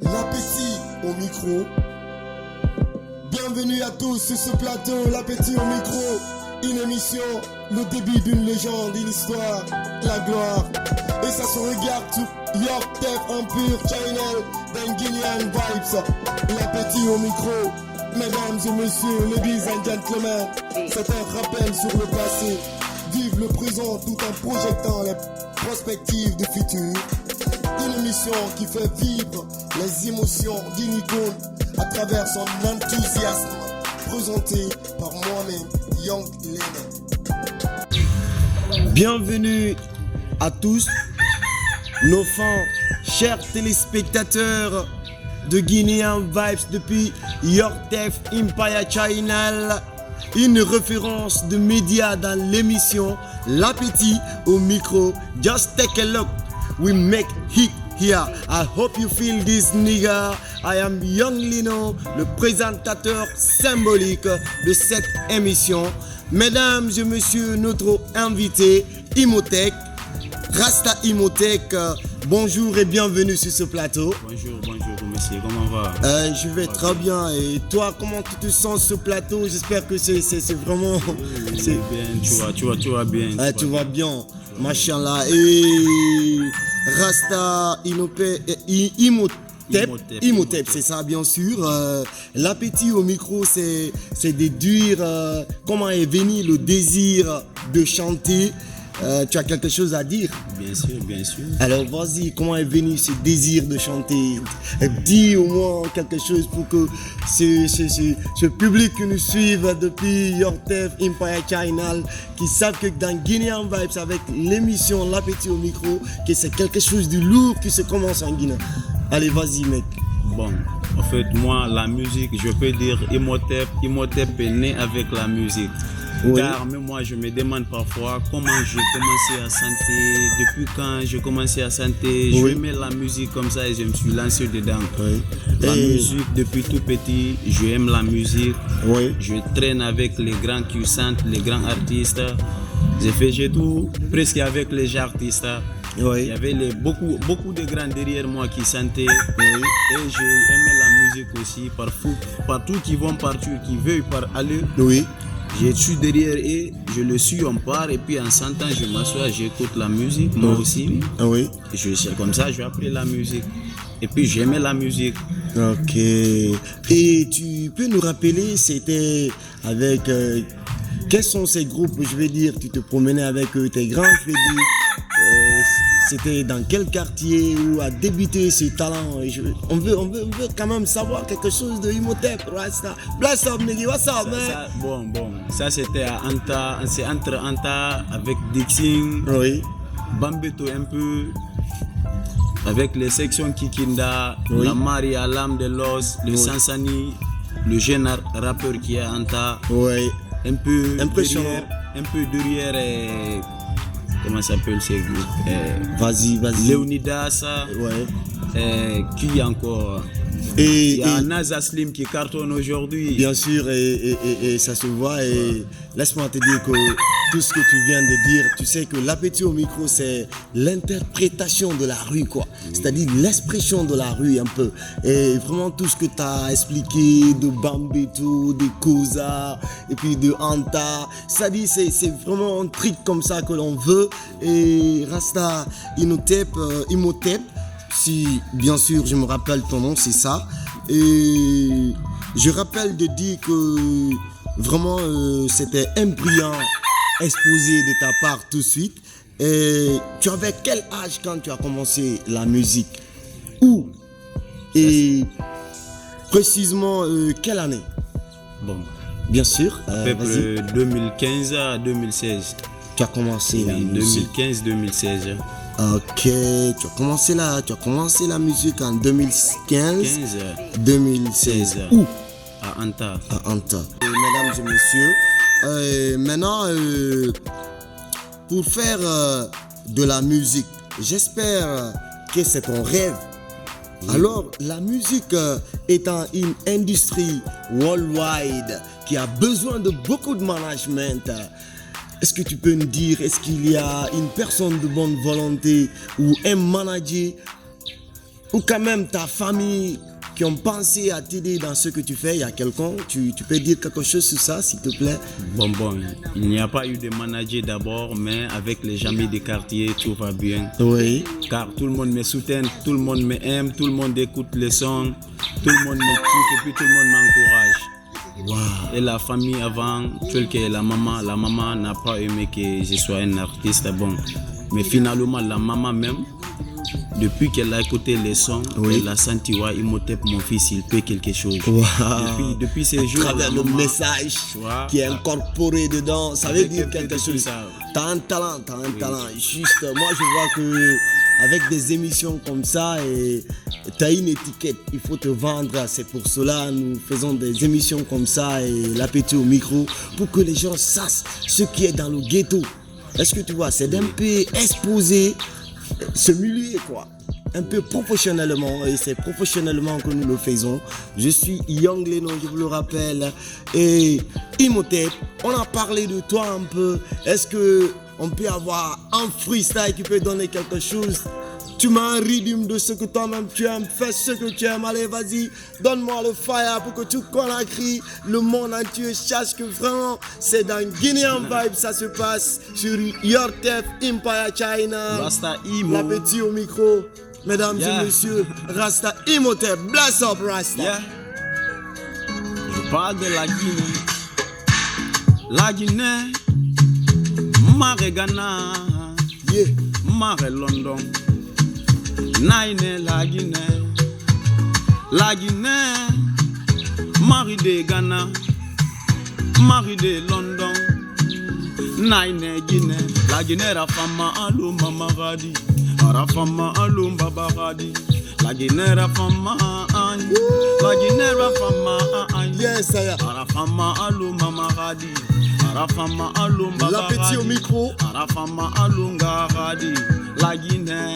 L'appétit au micro. Bienvenue à tous sur ce plateau, l'appétit au micro. Une émission, le début d'une légende, une histoire, la gloire. Et ça se regarde sur York Tef Empire Channel d'un Guinean Vibes. L'appétit au micro. Mesdames et messieurs, ladies and gentlemen, c'est un rappel sur le passé. Vive le présent tout en projetant les perspectives du futur. Une émission qui fait vivre les émotions d'une icône à travers son enthousiasme, présenté par moi-même, Young Lena. Bienvenue à tous, nos fans, chers téléspectateurs de Guinean Vibes depuis York Tef Empire Channel, une référence de médias dans l'émission L'appétit au micro. Just take a look. We make hit here. I hope you feel this nigga. I am Young Lino, le présentateur symbolique de cette émission. Mesdames et messieurs, notre invité, Imhotep, Rasta Imhotep, bonjour et bienvenue sur ce plateau. Bonjour monsieur, comment va? Je vais très bien. Et toi, comment tu te sens sur ce plateau? J'espère que c'est vraiment... C'est bien, tu vas bien. Tu vas bien, machallah. Et Rasta Imhotep, c'est ça bien sûr. L'appétit au micro, c'est de dire comment est venu le désir de chanter. Tu as quelque chose à dire? Bien sûr. Alors vas-y, comment est venu ce désir de chanter? Dis au moins quelque chose pour que ce public qui nous suit depuis York Tef Empire Channel, qui savent que dans Guinean Vibes avec l'émission L'appétit au micro, que c'est quelque chose de lourd qui se commence en Guinée. Allez, vas-y mec. Bon, en fait, moi, la musique, je peux dire Imhotep est né avec la musique. Oui. Car même moi, je me demande parfois comment j'ai commencé à chanter, depuis quand j'ai commencé à chanter. Oui. Je aimais la musique comme ça et je me suis lancé dedans. Oui. La musique, depuis tout petit, j'aime la musique. Oui. Je traîne avec les grands qui chantent, les grands artistes. J'ai tout presque avec les artistes. Oui. Il y avait beaucoup de grands derrière moi qui chantaient. Oui. Et j'ai aimé la musique aussi. Partout qui vont partir, qui veulent aller. Oui. Je suis derrière et je le suis, on part et puis en chantant je m'assois, j'écoute la musique, moi aussi. Oui. C'est comme ça, j'ai appris la musique. Et puis j'aimais la musique. Ok. Et tu peux nous rappeler, c'était avec... quels sont ces groupes, je vais dire, tu te promenais avec tes grands, je vais dire... c'était dans quel quartier où a débuté ce talent? On veut quand même savoir quelque chose de Imhotep, Rasta. Bless up, nigga, what's up, man? Bon, ça c'était à Anta, c'est entre Anta avec Dixing, oui. Bambeto un peu, avec les sections Kikinda, oui. La Maria, l'âme de l'os, le oui. Sansani, le jeune rappeur qui est à Anta, oui. Un peu impressionnant, un peu derrière. Comment s'appelle ces groupes? Vas-y. Léonidas. Ouais. Qui encore? Il y a Naza Slim qui cartonne aujourd'hui. Bien sûr, et ça se voit. Et laisse-moi te dire que tout ce que tu viens de dire, tu sais que l'appétit au micro, c'est l'interprétation de la rue, quoi. C'est-à-dire l'expression de la rue, un peu. Et vraiment, tout ce que tu as expliqué de Bambeto, de Koza, et puis de Anta, c'est-à-dire, c'est vraiment un truc comme ça que l'on veut. Et Rasta Imhotep, si bien sûr je me rappelle ton nom, c'est ça. Et je rappelle de dire que vraiment c'était un brillant exposé de ta part tout de suite. Et tu avais quel âge quand tu as commencé la musique? Où? Et précisément quelle année? Bon, bien sûr. À peu près 2015 à 2016. Tu as commencé la musique 2015-2016. Ok, tu as commencé la musique en 2015-2016. Où? À Anta. À Anta. Mesdames et messieurs, maintenant, pour faire de la musique, j'espère que c'est ton rêve. Oui. Alors, la musique étant une industrie worldwide qui a besoin de beaucoup de management, est-ce que tu peux me dire, est-ce qu'il y a une personne de bonne volonté ou un manager ou quand même ta famille qui ont pensé à t'aider dans ce que tu fais, il y a quelqu'un, tu peux dire quelque chose sur ça, s'il te plaît? Bon, il n'y a pas eu de manager d'abord, mais avec les amis des quartiers, tout va bien. Oui. Car tout le monde me soutient, tout le monde me aime, tout le monde écoute les sons, tout le monde me kiffe et puis tout le monde m'encourage. Wow. Et la famille avant, telle que la maman n'a pas aimé que je sois un artiste, bon. Mais finalement, la maman même, depuis qu'elle a écouté les sons, oui. elle a senti, ouais, Imhotep, mon fils, il peut quelque chose. Wow. Depuis ces jours, à travers le message qui est incorporé dedans, ça veut dire quelque chose. T'as un talent, Juste, moi je vois que avec des émissions comme ça, tu as une étiquette, il faut te vendre. C'est pour cela nous faisons des émissions comme ça et l'appétit au micro pour que les gens sachent ce qui est dans le ghetto. Est-ce que tu vois, c'est d'un peu exposer ce milieu, quoi, un peu professionnellement, et c'est professionnellement que nous le faisons. Je suis Young Leno, je vous le rappelle, et Imhotep, on a parlé de toi un peu. Est-ce que on peut avoir un freestyle qui peut donner quelque chose? Tu m'as un rythme de ce que toi-même tu aimes, fais ce que tu aimes, allez vas-y, donne-moi le fire pour que tout Conakry, le monde entier sache que vraiment c'est dans Guinean Vibe, ça se passe sur Yortef Empire China. Rasta Imo. L'appétit au micro, mesdames et messieurs, Rasta Imhotep, bless up Rasta. Yeah. Je parle de la Guinée. La Guinée, Mare Ghana, Yeah. Mare London. Naine la Guinée, Marie de Ghana, Marie de London. Naine Guinée, la Guinée Rafama alum Mamaradi, Rafama alum Babaradi, la Guinée Rafama la Guinée Rafama Yes, ça Rafama alum Mamaradi, Rafama alum Babaradi. L'appétit au micro. Rafama alum Garadi, la Guinée.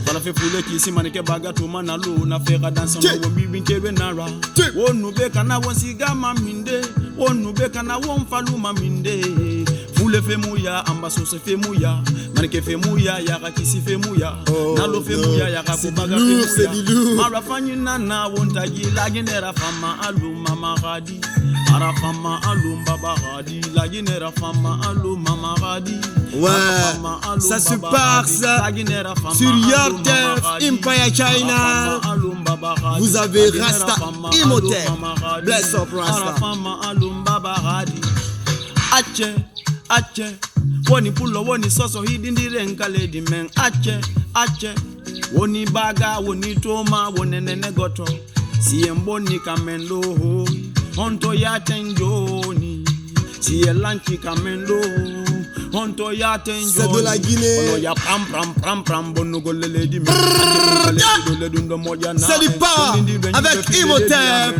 Voilà fait poulet qui si maneke baga to manalo na fera dansa no won bibin kebe nara wonu be kana won siga maminde wonu be kana won falu maminde fule fe muya ambaso se fe muya maneke fe muya ya ka kisi fe muya nalo fe muya ya ka baga fe muya mara fanyi nana won tagi la genera fama alum mama gadi ara fama alum baba gadi la genera fama alum mama gadi. Ouais, ça se passe sur Yortef Empire China. Vous avez Rasta Imhotep. Bless up Rasta. Ache, woni pulo woni soso hidindire nkale di men. Ache, woni baga woni toma woni nene goto. Si emboni kamendo onto ya tenjoni. Si elanchi kamendo. C'est de la Guinée. C'est du pas avec Imhotep.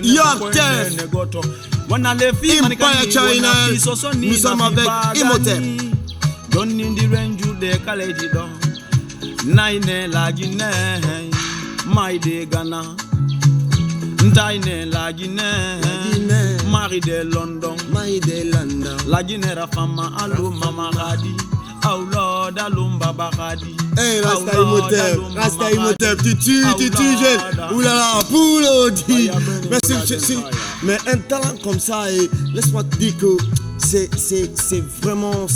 Yortef Empire China. Nous sommes avec Imhotep. Naine la Guinée, Maïde Ghana. Ntaine la Guinée, Marie de London, la Guinée Rafama alum mama gadi, oh Lord alum baba gadi. Hey Rasta Imhotep, tu tues jeune. Oulala, poulodi. Mais un talent comme ça, et laisse-moi te dire que c'est vraiment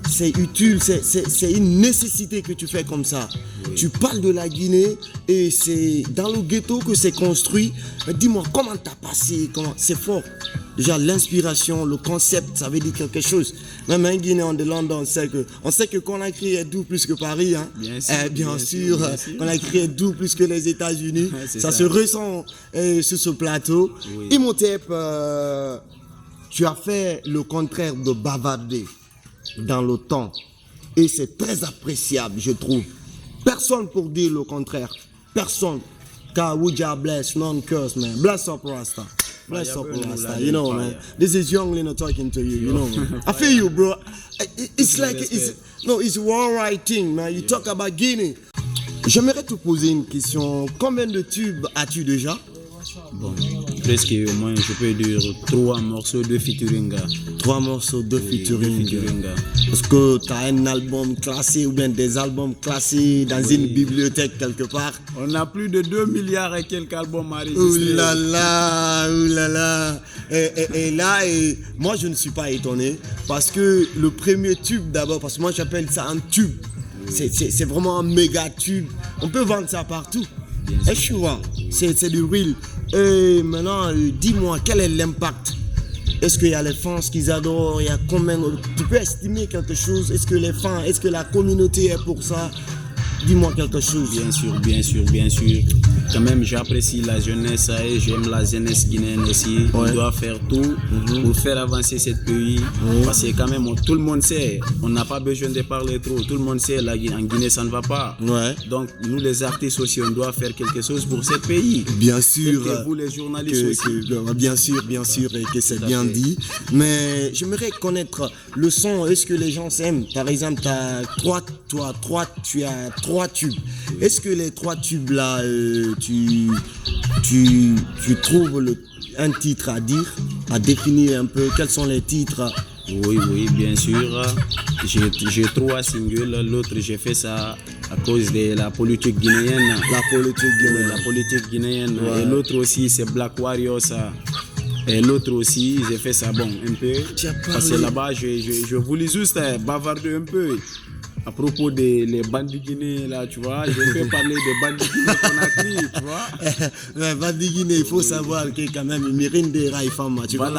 c'est utile, c'est une nécessité que tu fais comme ça. Oui. Tu parles de la Guinée et c'est dans le ghetto que c'est construit. Mais dis-moi, comment t'as passé? C'est fort. Déjà, l'inspiration, le concept, ça veut dire quelque chose. Même un Guinéen de London, on sait que Conakry est doux plus que Paris. Hein? Bien sûr. Conakry est doux plus que les États-Unis. Ça se ressent sur ce plateau. Oui. Imhotep, tu as fait le contraire de bavarder dans le temps et c'est très appréciable, je trouve. Personne pour dire le contraire, personne. Car Ouija bless, non curse, man. Bless up Rasta, bless up Rasta. You know, man. This is Young Leno talking to you. You know, man. I feel you, bro. It's like it's one right thing, man. You talk about Guinea. J'aimerais te poser une question. Combien de tubes as-tu déjà? Bon, presque au moins, je peux dire 3 morceaux de featuring. 3 morceaux de featuring. Parce que tu as un album classé ou bien des albums classés dans une bibliothèque quelque part. On a plus de 2 milliards et quelques albums à enregistrer. Ouh là là. Et là, moi je ne suis pas étonné parce que le premier tube d'abord, parce que moi j'appelle ça un tube. C'est vraiment un méga tube. On peut vendre ça partout. Et je vois, c'est du real. Et maintenant, dis-moi, quel est l'impact? Est-ce qu'il y a les fans qu'ils adorent? Il y a combien? Tu peux estimer quelque chose? Est-ce que les fans, est-ce que la communauté est pour ça? Dis-moi quelque chose. Bien sûr. Quand même, j'apprécie la jeunesse et j'aime la jeunesse guinéenne aussi. On doit faire tout pour faire avancer ce pays. Parce que quand même, tout le monde sait, on n'a pas besoin de parler trop. Tout le monde sait, en Guinée, ça ne va pas. Donc, nous, les artistes aussi, on doit faire quelque chose pour ce pays. Bien sûr. Et vous, les journalistes aussi. Bien sûr, et que c'est bien dit. Mais j'aimerais connaître le son. Est-ce que les gens s'aiment? Par exemple, tu as 3 tubes. Est-ce que les 3 tubes là, tu trouves un titre à dire, à définir un peu? Quels sont les titres? Oui, bien sûr. J'ai 3 singles. L'autre, j'ai fait ça à cause de la politique guinéenne. La politique guinéenne. Et l'autre aussi, c'est Black Warriors. Et l'autre aussi, j'ai fait ça un peu. Parce que là-bas, je voulais juste bavarder un peu. À propos des bandits guinéens, là, tu vois, je peux parler des bandits guinéens qu'on a pris, tu vois. Les bandits guinéens, il faut savoir que quand même, ils méritent des raïfams, tu vois.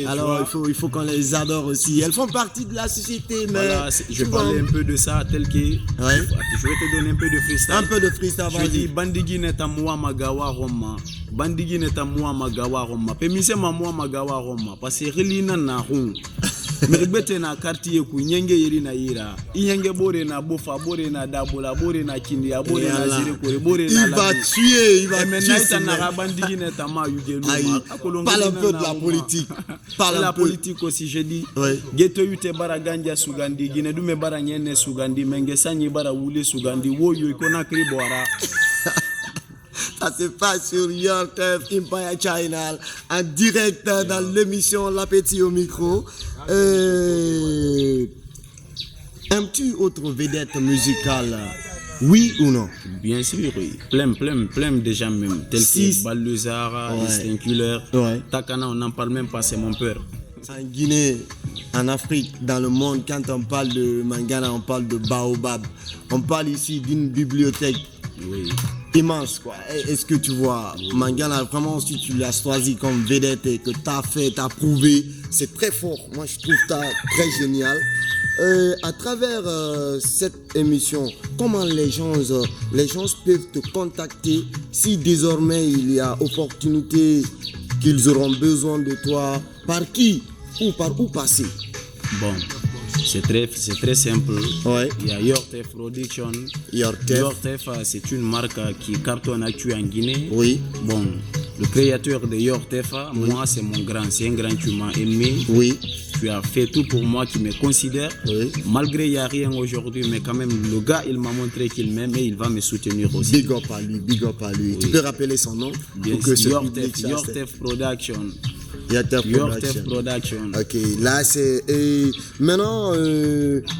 Alors, il faut qu'on les adore aussi. Elles font partie de la société, mais... Voilà, je vais parler un peu de ça, tel que... Je vais te donner un peu de freestyle. Un peu de freestyle, je dis, bandits guinéens, ta moua magawa roma. Bandits guinéens, ta moua magawa roma. Pémise ma moua magawa roma. Parce que relina na rung. Merbete na quartier ku nyenge yeri na ira inyenge bore na bofa bore na dabola bore na kindia bore na zire kore bore na il va tuer na rabandigi na tama yugelu parle un peu de la politique la politique aussi je dis geto yute bara ganja sugandi gine dume bara nyene sugandi menge sanyi bara wule sugandi woyo ikona kribora. Ça se passe sur YourTF Empire Channel en direct dans l'émission L'Appétit au micro. Aimes-tu autre vedette musicale? Oui ou non? Bien sûr, oui. Plein déjà même. Tel que Baluzara, Stinkulaire, Takana, on n'en parle même pas, c'est mon père. En Guinée, en Afrique, dans le monde, quand on parle de Mangana, on parle de Baobab. On parle ici d'une bibliothèque immense, quoi. Est-ce que tu vois, Mangana, vraiment, si tu l'as choisi comme vedette et que tu as fait, tu as prouvé, c'est très fort. Moi, je trouve ça très génial. À travers cette émission, comment les gens peuvent te contacter si désormais il y a opportunité qu'ils auront besoin de toi? Par qui ou par où passer? Bon, c'est très simple. Il y a YourTF Production. YourTF, c'est une marque qui cartonne actuellement en Guinée. Bon, le créateur de YourTF, moi, c'est mon grand. C'est un grand qui m'a aimé. Tu as fait tout pour moi, qui me considère. Malgré il n'y a rien aujourd'hui, mais quand même, le gars, il m'a montré qu'il m'aime et il va me soutenir aussi. Big up à lui. Tu peux rappeler son nom? YourTF Production. YourTF Production. Ok, là c'est... maintenant,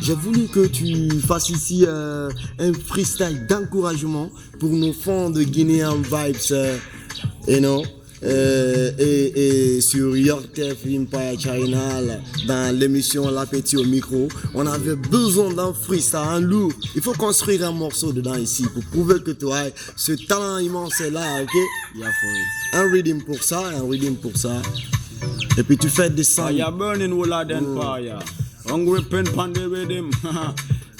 j'ai voulu que tu fasses ici un freestyle d'encouragement pour nos fans de Guinéan Vibes, et sur YourTF Empire Channel, dans l'émission L'Appétit au micro, on avait besoin d'un freestyle, un lourd. Il faut construire un morceau dedans ici pour prouver que toi, ce talent immense est là, ok? Un rhythm pour ça. Et puis tu fais des sons. Fire burning wooler than fire. Hungry pen pan the rhythm.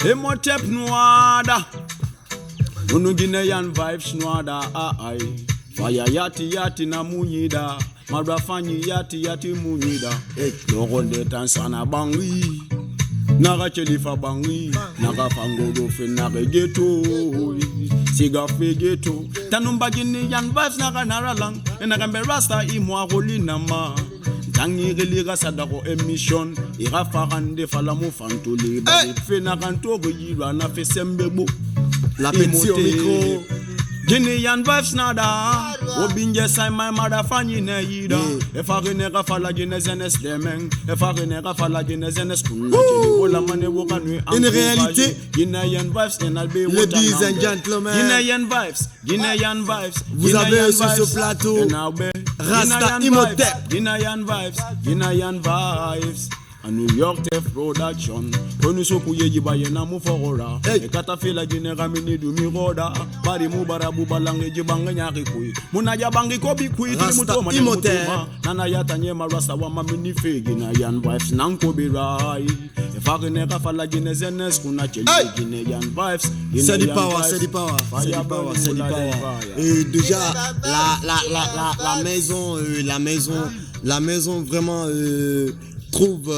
Emotep noada. Unu Guinean vibes noada. Fire yati na munyida. Marafanyi yati munyida. Loronde tansana bangi. Naga chelifa bangi. Naga fangodo fe naga ghetto. Siga fe ghetto. Tanumba Guinean vibes naga naralang. Naga rasta imwa roli nama. Tangi religa sadako emission. Ira farande falamu fantoli. Fe naganto yira na fe sembebo. L'Appétit au micro. Guinean vibes nada. Obinje sai my mother fanyi ne yida. If I renega fala Guineanes demeng. If I renega fala Guineanes kunna. Ola mane wokanu. In réalité, Guinean vibes en albe. ladies and gentlemen, Guinean vibes. Guinean vibes. vous avez sur ce plateau Rasta Imhotep. Guinean vibes. Guinean vibes. A New York Tef Production. Konu soku yeji baye na mu forora. Hey. E kata fela genera mini du mi roda. Bari mu barabu balange jibanga nyaki kui. Muna ya bangi kobi kui tuli Rasta mutoma ne Imhotep. mutuma. Nana yata nyema rasta wa mini fegi na yan vibes nanko birai. E fagene kafala ginezenes kuna cheli Hey. Guinean vibes. C'est du Guinean power, vibes. c'est du power, c'est du Fire power, burn, c'est du mula power. fire. Et déjà, la maison vraiment trouve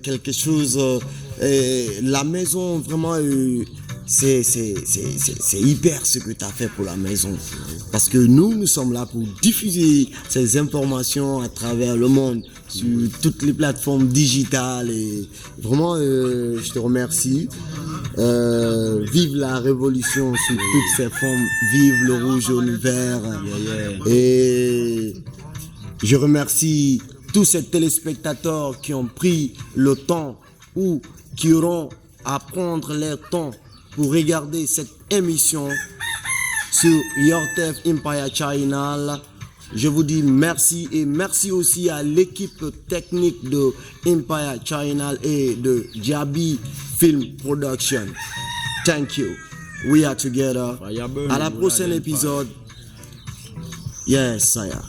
quelque chose. La maison vraiment, c'est hyper ce que tu as fait pour la maison. Parce que nous sommes là pour diffuser ces informations à travers le monde, sur toutes les plateformes digitales. Et vraiment, je te remercie. Vive la révolution sous toutes ses formes. Vive le rouge, jaune, vert. Et je remercie tous ces téléspectateurs qui ont pris le temps ou qui auront à prendre leur temps pour regarder cette émission sur Yortef Empire Channel. Je vous dis merci et merci aussi à l'équipe technique de Empire Channel et de Jabi Film Production. Thank you. We are together. Fire burn, À la mula prochaine fire. épisode. Yes, Saya.